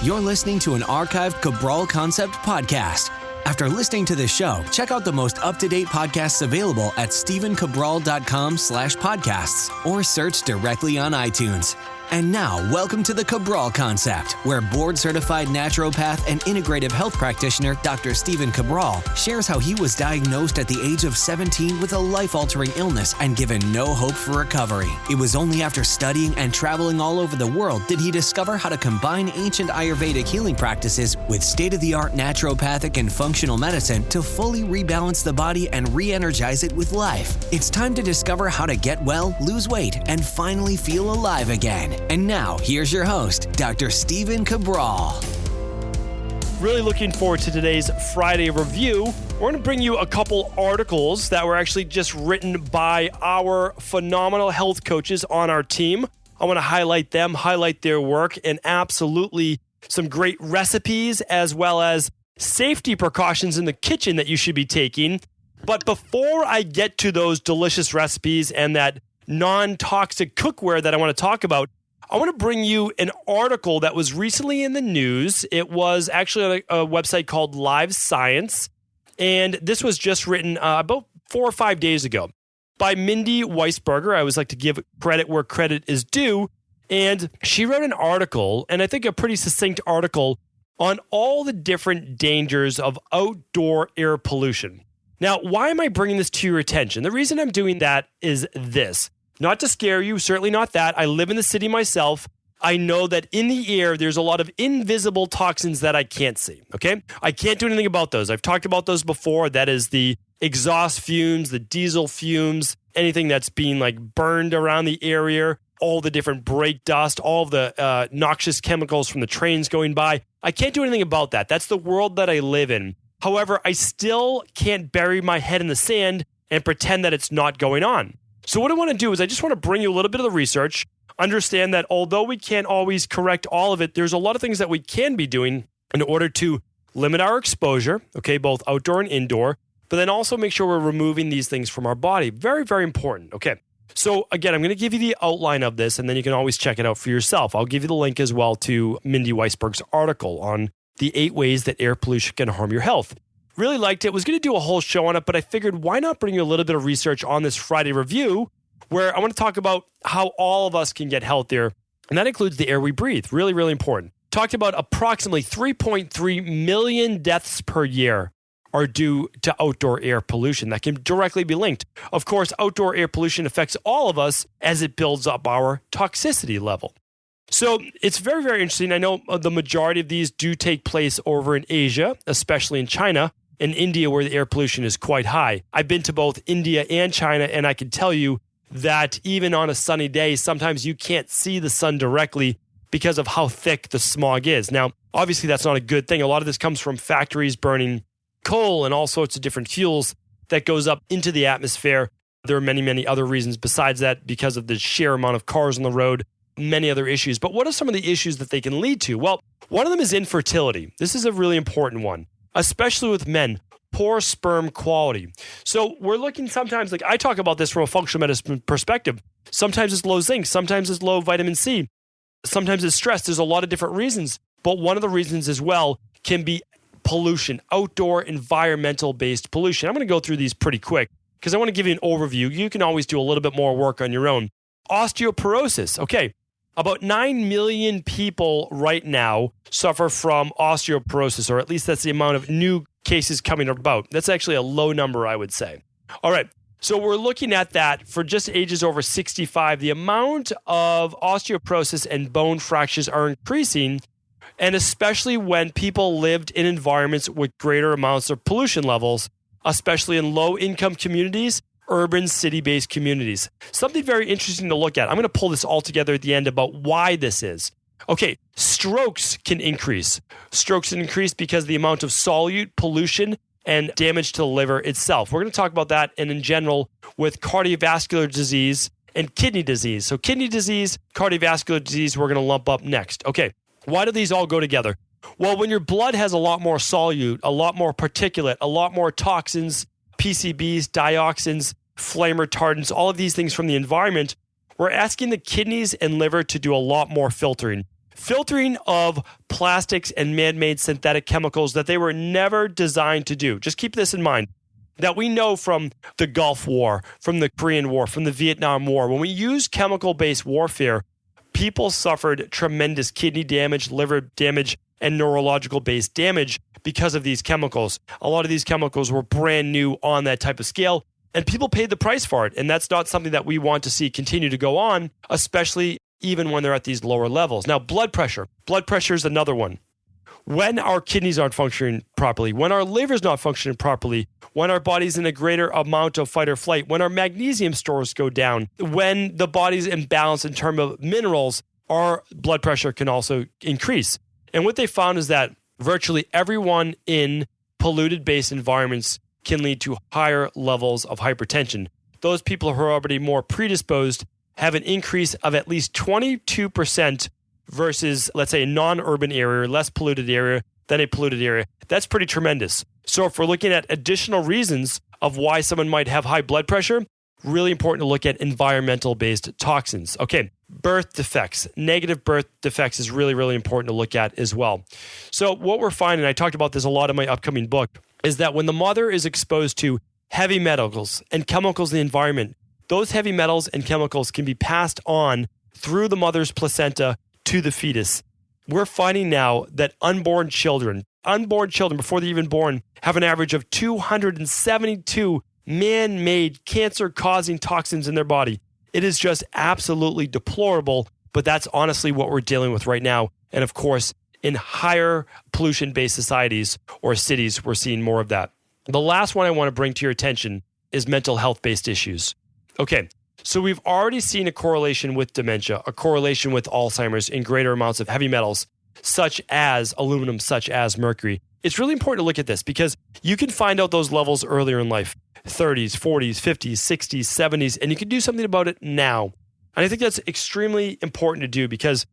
You're listening to an archived Cabral Concept podcast. After listening to this show, check out the most up-to-date podcasts available at stephencabral.com/podcasts or search directly on iTunes. And now, welcome to the Cabral Concept, where board-certified naturopath and integrative health practitioner Dr. Stephen Cabral shares how he was diagnosed at the age of 17 with a life-altering illness and given no hope for recovery. It was only after studying and traveling all over the world did he discover how to combine ancient Ayurvedic healing practices with state-of-the-art naturopathic and functional medicine to fully rebalance the body and re-energize it with life. It's time to discover how to get well, lose weight, and finally feel alive again. And now, here's your host, Dr. Stephen Cabral. Really looking forward to today's Friday review. We're going to bring you a couple articles that were actually just written by our phenomenal health coaches on our team. I want to highlight them, highlight their work, and absolutely some great recipes as well as safety precautions in the kitchen that you should be taking. But before I get to those delicious recipes and that non-toxic cookware that I want to talk about, I want to bring you an article that was recently in the news. It was actually on a website called Live Science, and this was just written about 4 or 5 days ago by Mindy Weisberger. I always like to give credit where credit is due, and she wrote an article, and I think a pretty succinct article, on all the different dangers of outdoor air pollution. Now, why am I bringing this to your attention? The reason I'm doing that is this. Not to scare you, certainly not that. I live in the city myself. I know that in the air, there's a lot of invisible toxins that I can't see, okay? I can't do anything about those. I've talked about those before. That is the exhaust fumes, the diesel fumes, anything that's being like burned around the area, all the different brake dust, all of the noxious chemicals from the trains going by. I can't do anything about that. That's the world that I live in. However, I still can't bury my head in the sand and pretend that it's not going on. So what I want to do is I just want to bring you a little bit of the research, understand that although we can't always correct all of it, there's a lot of things that we can be doing in order to limit our exposure, okay, both outdoor and indoor, but then also make sure we're removing these things from our body. Very, very important, okay? So again, I'm going to give you the outline of this, and then you can always check it out for yourself. I'll give you the link as well to Mindy Weisberg's article on the 8 ways that air pollution can harm your health. Really liked it. Was going to do a whole show on it, but I figured why not bring you a little bit of research on this Friday review where I want to talk about how all of us can get healthier, and that includes the air we breathe. Really, really important. Talked about approximately 3.3 million deaths per year are due to outdoor air pollution that can directly be linked. Of course, outdoor air pollution affects all of us as it builds up our toxicity level. So it's very, very interesting. I know the majority of these do take place over in Asia, especially in China and India, where the air pollution is quite high. I've been to both India and China, and I can tell you that even on a sunny day, sometimes you can't see the sun directly because of how thick the smog is. Now, obviously, that's not a good thing. A lot of this comes from factories burning coal and all sorts of different fuels that goes up into the atmosphere. There are many, many other reasons besides that because of the sheer amount of cars on the road, many other issues. But what are some of the issues that they can lead to? Well, one of them is infertility. This is a really important one, especially with men. Poor sperm quality. So we're looking sometimes, like I talk about this from a functional medicine perspective. Sometimes it's low zinc, sometimes it's low vitamin C, sometimes it's stress. There's a lot of different reasons, but one of the reasons as well can be pollution, outdoor environmental-based pollution. I'm going to go through these pretty quick because I want to give you an overview. You can always do a little bit more work on your own. Osteoporosis. Okay, about 9 million people right now suffer from osteoporosis, or at least that's the amount of new cases coming about. That's actually a low number, I would say. All right, so we're looking at that for just ages over 65. The amount of osteoporosis and bone fractures are increasing, and especially when people lived in environments with greater amounts of pollution levels, especially in low-income communities, urban city-based communities. Something very interesting to look at. I'm going to pull this all together at the end about why this is. Okay, strokes can increase. Strokes can increase because of the amount of solute, pollution, and damage to the liver itself. We're going to talk about that and in general with cardiovascular disease and kidney disease. So kidney disease, cardiovascular disease, we're going to lump up next. Okay, why do these all go together? Well, when your blood has a lot more solute, a lot more particulate, a lot more toxins, PCBs, dioxins, flame retardants, all of these things from the environment, we're asking the kidneys and liver to do a lot more filtering. filtering of plastics and man-made synthetic chemicals that they were never designed to do. Just keep this in mind, that we know from the Gulf War, from the Korean War, from the Vietnam War. When we use chemical-based warfare, people suffered tremendous kidney damage, liver damage, and neurological-based damage because of these chemicals. A lot of these chemicals were brand new on that type of scale, and people paid the price for it. And that's not something that we want to see continue to go on, especially even when they're at these lower levels. Now, blood pressure. Blood pressure is another one. When our kidneys aren't functioning properly, when our liver's not functioning properly, when our body's in a greater amount of fight or flight, when our magnesium stores go down, when the body's imbalanced in terms of minerals, our blood pressure can also increase. And what they found is that virtually everyone in polluted-based environments can lead to higher levels of hypertension. Those people who are already more predisposed have an increase of at least 22% versus, let's say, a non-urban area, less polluted area than a polluted area. That's pretty tremendous. So if we're looking at additional reasons of why someone might have high blood pressure, really important to look at environmental-based toxins. Okay, birth defects. Negative birth defects is really, really important to look at as well. So what we're finding, I talked about this a lot in my upcoming book, is that when the mother is exposed to heavy metals and chemicals in the environment, those heavy metals and chemicals can be passed on through the mother's placenta to the fetus. We're finding now that unborn children before they're even born have an average of 272 man-made cancer-causing toxins in their body. It is just absolutely deplorable, but that's honestly what we're dealing with right now. And of course, in higher pollution-based societies or cities, we're seeing more of that. The last one I want to bring to your attention is mental health-based issues. Okay, so we've already seen a correlation with dementia, a correlation with Alzheimer's in greater amounts of heavy metals, such as aluminum, such as mercury. It's really important to look at this because you can find out those levels earlier in life, 30s, 40s, 50s, 60s, 70s, and you can do something about it now. And I think that's extremely important to do because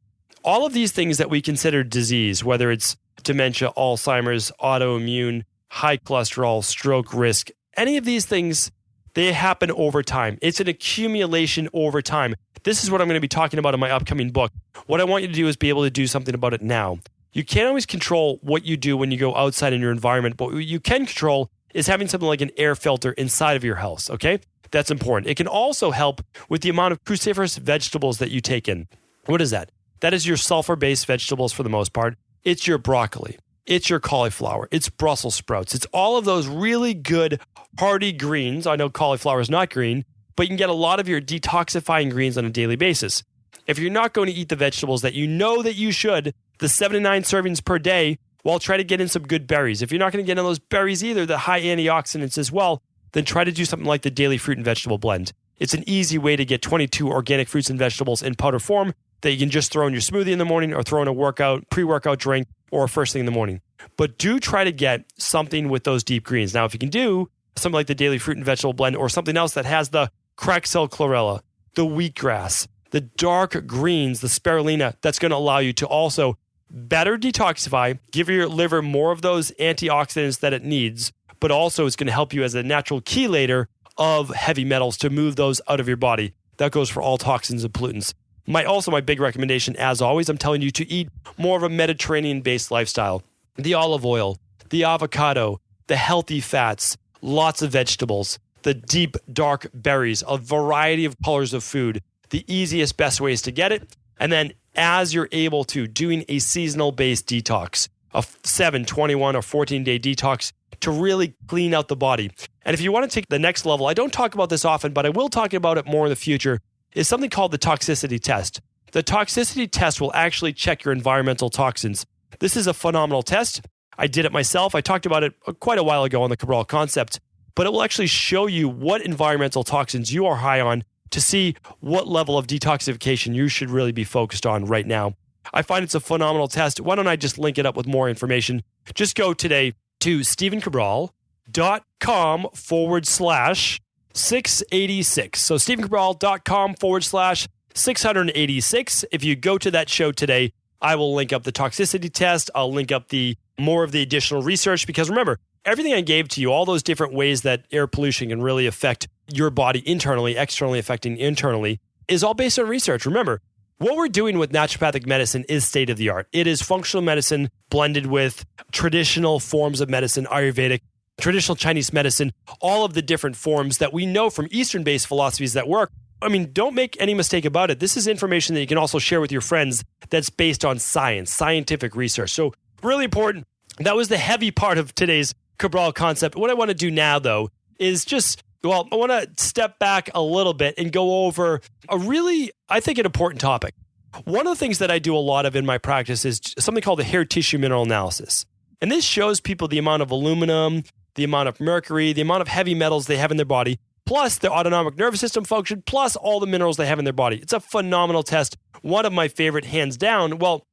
all of these things that we consider disease, whether it's dementia, Alzheimer's, autoimmune, high cholesterol, stroke risk, any of these things, they happen over time. It's an accumulation over time. This is what I'm going to be talking about in my upcoming book. What I want you to do is be able to do something about it now. You can't always control what you do when you go outside in your environment, but what you can control is having something like an air filter inside of your house, okay? That's important. It can also help with the amount of cruciferous vegetables that you take in. What is that? That is your sulfur-based vegetables for the most part. It's your broccoli. It's your cauliflower. It's Brussels sprouts. It's all of those really good, hearty greens. I know cauliflower is not green, but you can get a lot of your detoxifying greens on a daily basis. If you're not going to eat the vegetables that you know that you should, the 79 servings per day, well, try to get in some good berries. If you're not going to get in those berries either, the high antioxidants as well, then try to do something like the daily fruit and vegetable blend. It's an easy way to get 22 organic fruits and vegetables in powder form that you can just throw in your smoothie in the morning or throw in a pre-workout drink or first thing in the morning. But do try to get something with those deep greens. Now, if you can do something like the daily fruit and vegetable blend or something else that has the cracked cell chlorella, the wheatgrass, the dark greens, the spirulina, that's going to allow you to also better detoxify, give your liver more of those antioxidants that it needs, but also it's going to help you as a natural chelator of heavy metals to move those out of your body. That goes for all toxins and pollutants. My big recommendation, as always, I'm telling you to eat more of a Mediterranean-based lifestyle. The olive oil, the avocado, the healthy fats, lots of vegetables, the deep, dark berries, a variety of colors of food, the easiest, best ways to get it. And then as you're able to, doing a seasonal-based detox, a 7, 21, or 14-day detox to really clean out the body. And if you want to take the next level, I don't talk about this often, but I will talk about it more in the future, is something called the toxicity test. The toxicity test will actually check your environmental toxins. This is a phenomenal test. I did it myself. I talked about it quite a while ago on the Cabral concept, but it will actually show you what environmental toxins you are high on to see what level of detoxification you should really be focused on right now. I find it's a phenomenal test. Why don't I just link it up with more information? Just go today to StephenCabral.com/686. So StephenCabral.com/686. If you go to that show today, I will link up the toxicity test. I'll link up the more of the additional research because remember, everything I gave to you, all those different ways that air pollution can really affect your body internally, externally affecting internally, is all based on research. Remember, what we're doing with naturopathic medicine is state of the art. It is functional medicine blended with traditional forms of medicine, Ayurvedic, traditional Chinese medicine, all of the different forms that we know from Eastern-based philosophies that work. I mean, don't make any mistake about it. This is information that you can also share with your friends that's based on science, scientific research. So really important. That was the heavy part of today's Cabral concept. What I want to do now, though, is I want to step back a little bit and go over a really, I think, an important topic. One of the things that I do a lot of in my practice is something called the hair tissue mineral analysis. And this shows people the amount of aluminum, the amount of mercury, the amount of heavy metals they have in their body, plus their autonomic nervous system function, plus all the minerals they have in their body. It's a phenomenal test. One of my favorite, hands down. Well,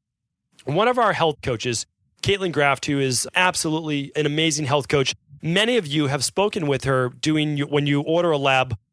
one of our health coaches, Caitlin Graft, who is absolutely an amazing health coach. Many of you have spoken with her when you order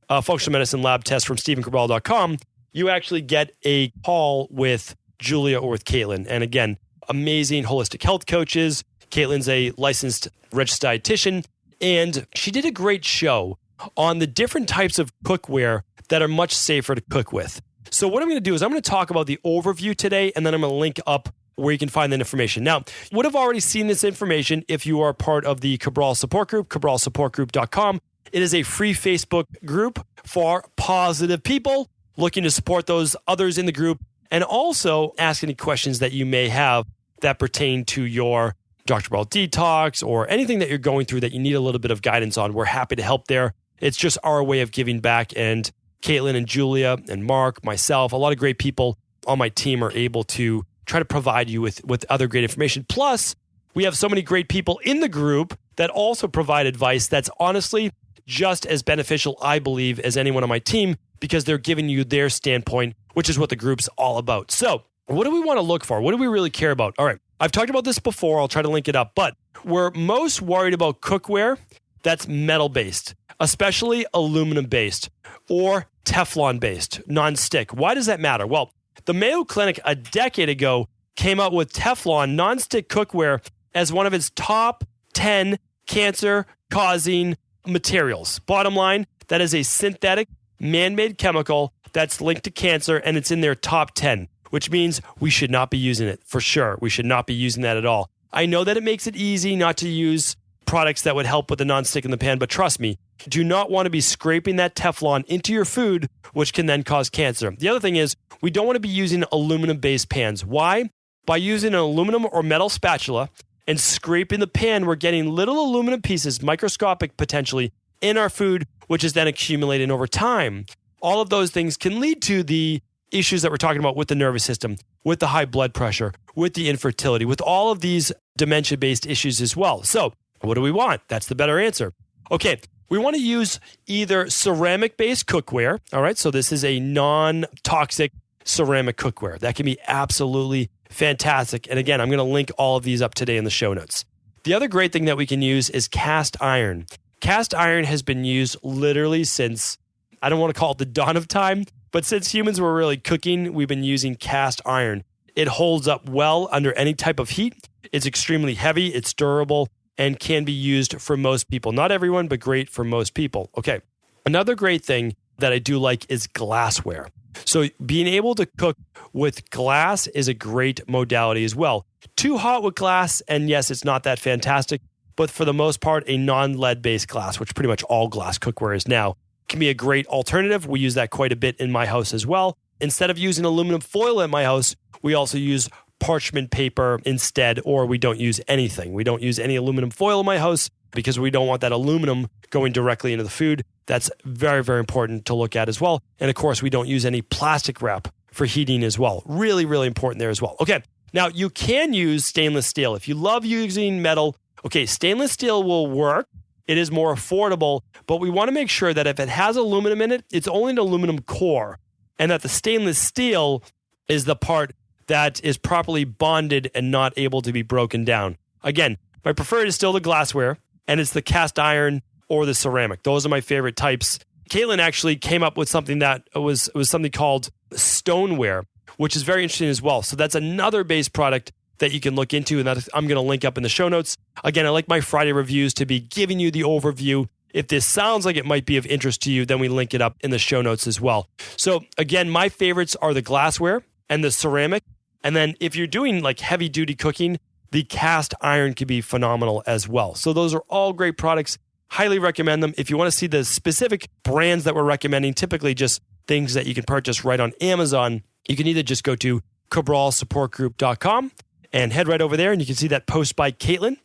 a functional medicine lab test from StephenCabral.com, you actually get a call with Julia or with Caitlin. And again, amazing holistic health coaches. Caitlin's a licensed registered dietitian, and she did a great show on the different types of cookware that are much safer to cook with. So what I'm going to do is I'm going to talk about the overview today, and then I'm going to link up where you can find that information. Now, you would have already seen this information if you are part of the Cabral support group, cabralsupportgroup.com. It is a free Facebook group for positive people looking to support those others in the group and also ask any questions that you may have that pertain to your Dr. Cabral detox or anything that you're going through that you need a little bit of guidance on. We're happy to help there. It's just our way of giving back. And Caitlin and Julia and Mark, myself, a lot of great people on my team are able to try to provide you with other great information. Plus, we have so many great people in the group that also provide advice that's honestly just as beneficial, I believe, as anyone on my team because they're giving you their standpoint, which is what the group's all about. So what do we want to look for? What do we really care about? All right, I've talked about this before. I'll try to link it up, but we're most worried about cookware that's metal-based, especially aluminum-based or Teflon-based, non-stick. Why does that matter? Well, the Mayo Clinic a decade ago came out with Teflon non-stick cookware as one of its top 10 cancer-causing materials. Bottom line, that is a synthetic, man-made chemical that's linked to cancer, and it's in their top 10, which means we should not be using it for sure. We should not be using that at all. I know that it makes it easy not to use products that would help with the non-stick in the pan, but trust me, you do not want to be scraping that Teflon into your food, which can then cause cancer. The other thing is, we don't want to be using aluminum-based pans. Why? By using an aluminum or metal spatula and scraping the pan, we're getting little aluminum pieces, microscopic potentially, in our food, which is then accumulating over time. All of those things can lead to the issues that we're talking about with the nervous system, with the high blood pressure, with the infertility, with all of these dementia-based issues as well. So what do we want? That's the better answer. Okay, we want to use either ceramic-based cookware. All right, so this is a non-toxic ceramic cookware. That can be absolutely fantastic. And again, I'm going to link all of these up today in the show notes. The other great thing that we can use is cast iron. Cast iron has been used literally since, I don't want to call it the dawn of time, but since humans were really cooking, we've been using cast iron. It holds up well under any type of heat. It's extremely heavy, it's durable, and can be used for most people. Not everyone, but great for most people. Okay, another great thing that I do like is glassware. So being able to cook with glass is a great modality as well. Too hot with glass, and yes, it's not that fantastic, but for the most part, a non-lead-based glass, which pretty much all glass cookware is now, can be a great alternative. We use that quite a bit in my house as well. Instead of using aluminum foil in my house, we also use parchment paper instead, or we don't use anything. We don't use any aluminum foil in my house because we don't want that aluminum going directly into the food. That's very, very important to look at as well. And of course, we don't use any plastic wrap for heating as well. Really, really important there as well. Okay, now you can use stainless steel. If you love using metal, okay, stainless steel will work. It is more affordable, but we want to make sure that if it has aluminum in it, it's only an aluminum core, and that the stainless steel is the part that is properly bonded and not able to be broken down. Again, my preferred is still the glassware, and it's the cast iron or the ceramic. Those are my favorite types. Caitlin actually came up with something that was something called stoneware, which is very interesting as well. So that's another base product that you can look into, and that I'm going to link up in the show notes. Again, I like my Friday reviews to be giving you the overview. If this sounds like it might be of interest to you, then we link it up in the show notes as well. So again, my favorites are the glassware and the ceramic. And then if you're doing like heavy duty cooking, the cast iron can be phenomenal as well. So those are all great products. Highly recommend them. If you want to see the specific brands that we're recommending, typically just things that you can purchase right on Amazon, you can either just go to cabralsupportgroup.com and head right over there, and you can see that post by Caitlin,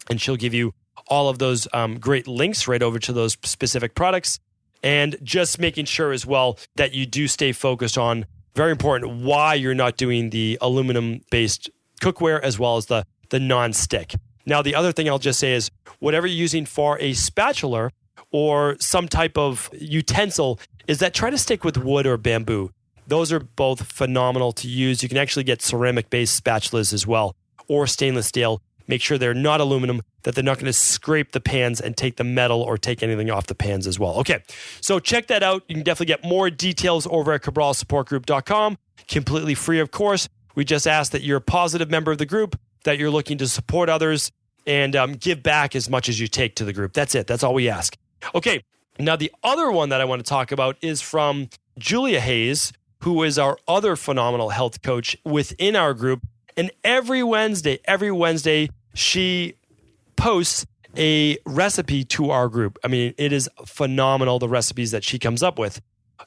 and she'll give you all of those great links right over to those specific products. And just making sure as well that you do stay focused on, very important, why you're not doing the aluminum-based cookware as well as the non-stick. Now, the other thing I'll just say is whatever you're using for a spatula or some type of utensil, is that try to stick with wood or bamboo. Those are both phenomenal to use. You can actually get ceramic-based spatulas as well, or stainless steel. Make sure they're not aluminum, that they're not going to scrape the pans and take the metal or take anything off the pans as well. Okay, so check that out. You can definitely get more details over at cabralsupportgroup.com. Completely free, of course. We just ask that you're a positive member of the group, that you're looking to support others and give back as much as you take to the group. That's it. That's all we ask. Okay, now the other one that I want to talk about is from Julia Hayes, who is our other phenomenal health coach within our group. And every Wednesday, she posts a recipe to our group. I mean, it is phenomenal, the recipes that she comes up with.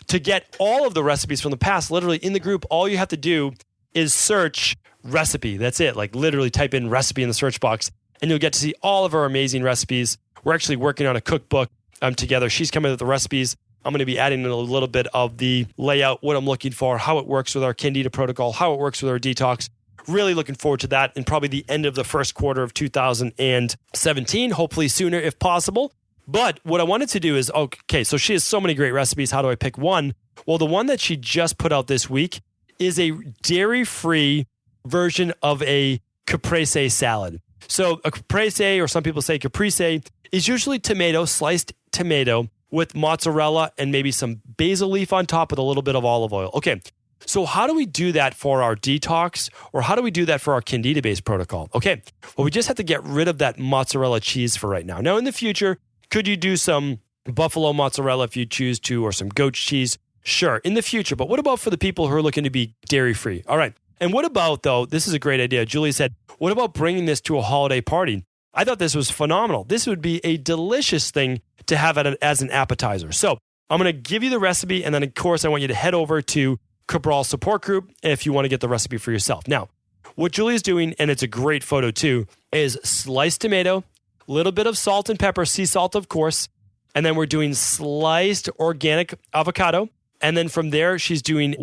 To get all of the recipes from the past, literally in the group, all you have to do is search recipe. That's it. Like literally type in recipe in the search box, and you'll get to see all of our amazing recipes. We're actually working on a cookbook together. She's coming up with the recipes. I'm going to be adding in a little bit of the layout, what I'm looking for, how it works with our Candida protocol, how it works with our detox. Really looking forward to that, and probably the end of the first quarter of 2017, hopefully sooner if possible. But what I wanted to do is, okay, so she has so many great recipes. How do I pick one? Well, the one that she just put out this week is a dairy-free version of a caprese salad. So a caprese, or some people say caprese, is usually sliced tomato with mozzarella and maybe some basil leaf on top with a little bit of olive oil. Okay, so how do we do that for our detox, or how do we do that for our Candida-based protocol? Okay, well, we just have to get rid of that mozzarella cheese for right now. Now, in the future, could you do some buffalo mozzarella if you choose to, or some goat cheese? Sure, in the future. But what about for the people who are looking to be dairy-free? All right. And what about, though, this is a great idea. Julie said, what about bringing this to a holiday party? I thought this was phenomenal. This would be a delicious thing to have as an appetizer. So I'm going to give you the recipe, and then, of course, I want you to head over to Cabral Support Group if you want to get the recipe for yourself. Now, what Julie's doing, and it's a great photo too, is sliced tomato, a little bit of salt and pepper, sea salt, of course, and then we're doing sliced organic avocado. And then from there, she's doing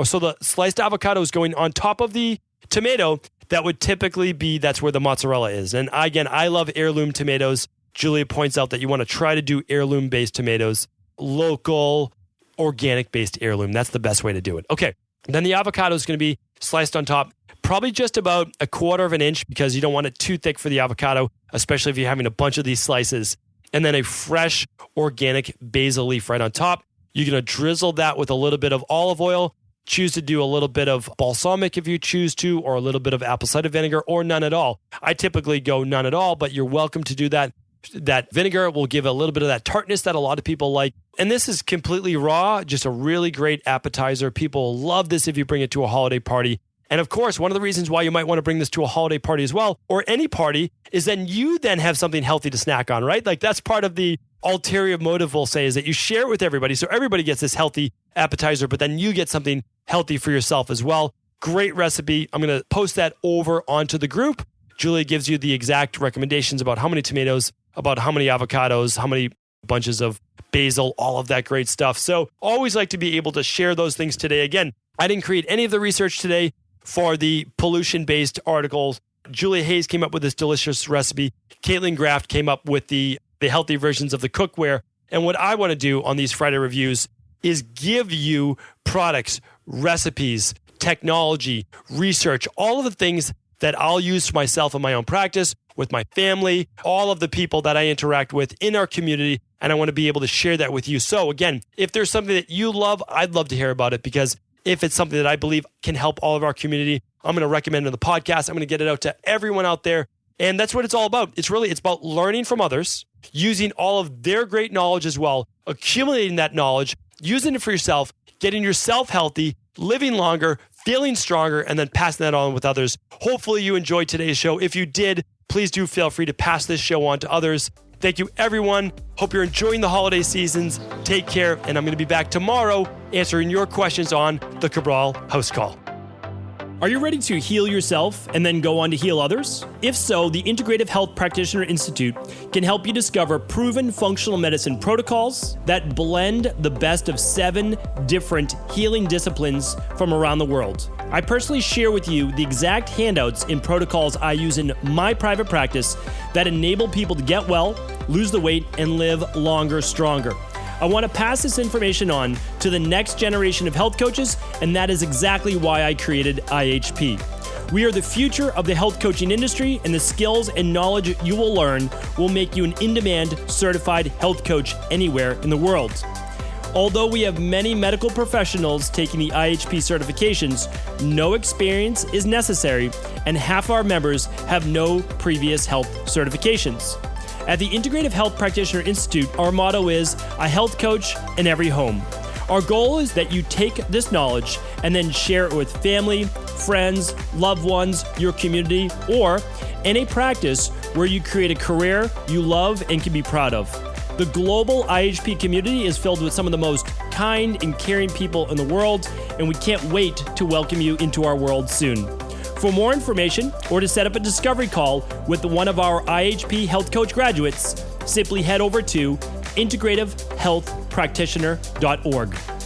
so the sliced avocado is going on top of the tomato. That would typically be, that's where the mozzarella is. And again, I love heirloom tomatoes. Julia points out that you want to try to do heirloom-based tomatoes, local, organic-based heirloom. That's the best way to do it. Okay, then the avocado is going to be sliced on top, probably just about 1/4 of an inch, because you don't want it too thick for the avocado, especially if you're having a bunch of these slices. And then a fresh, organic basil leaf right on top. You're going to drizzle that with a little bit of olive oil. Choose to do a little bit of balsamic if you choose to, or a little bit of apple cider vinegar, or none at all. I typically go none at all, but you're welcome to do that. That vinegar will give a little bit of that tartness that a lot of people like. And this is completely raw, just a really great appetizer. People love this if you bring it to a holiday party. And of course, one of the reasons why you might want to bring this to a holiday party as well, or any party, is then you then have something healthy to snack on, right? Like that's part of the ulterior motive, we'll say, is that you share it with everybody. So everybody gets this healthy appetizer, but then you get something healthy for yourself as well. Great recipe. I'm going to post that over onto the group. Julia gives you the exact recommendations about how many tomatoes, about how many avocados, how many bunches of basil, all of that great stuff. So always like to be able to share those things today. Again, I didn't create any of the research today for the pollution-based articles. Julia Hayes came up with this delicious recipe. Caitlin Graft came up with the healthy versions of the cookware. And what I want to do on these Friday reviews is give you products, recipes, technology, research, all of the things that I'll use for myself in my own practice, with my family, all of the people that I interact with in our community. And I want to be able to share that with you. So again, if there's something that you love, I'd love to hear about it, because if it's something that I believe can help all of our community, I'm going to recommend it on the podcast. I'm going to get it out to everyone out there. And that's what it's all about. It's about learning from others, using all of their great knowledge as well, accumulating that knowledge, using it for yourself, getting yourself healthy, living longer, feeling stronger, and then passing that on with others. Hopefully you enjoyed today's show. If you did, please do feel free to pass this show on to others. Thank you, everyone. Hope you're enjoying the holiday seasons. Take care, and I'm going to be back tomorrow answering your questions on the Cabral House Call. Are you ready to heal yourself and then go on to heal others? If so, the Integrative Health Practitioner Institute can help you discover proven functional medicine protocols that blend the best of 7 different healing disciplines from around the world. I personally share with you the exact handouts and protocols I use in my private practice that enable people to get well, lose the weight, and live longer, stronger. I want to pass this information on to the next generation of health coaches, and that is exactly why I created IHP. We are the future of the health coaching industry, and the skills and knowledge you will learn will make you an in-demand certified health coach anywhere in the world. Although we have many medical professionals taking the IHP certifications, no experience is necessary, and half our members have no previous health certifications. At the Integrative Health Practitioner Institute, our motto is a health coach in every home. Our goal is that you take this knowledge and then share it with family, friends, loved ones, your community, or in a practice where you create a career you love and can be proud of. The global IHP community is filled with some of the most kind and caring people in the world, and we can't wait to welcome you into our world soon. For more information or to set up a discovery call with one of our IHP Health Coach graduates, simply head over to integrativehealthpractitioner.org.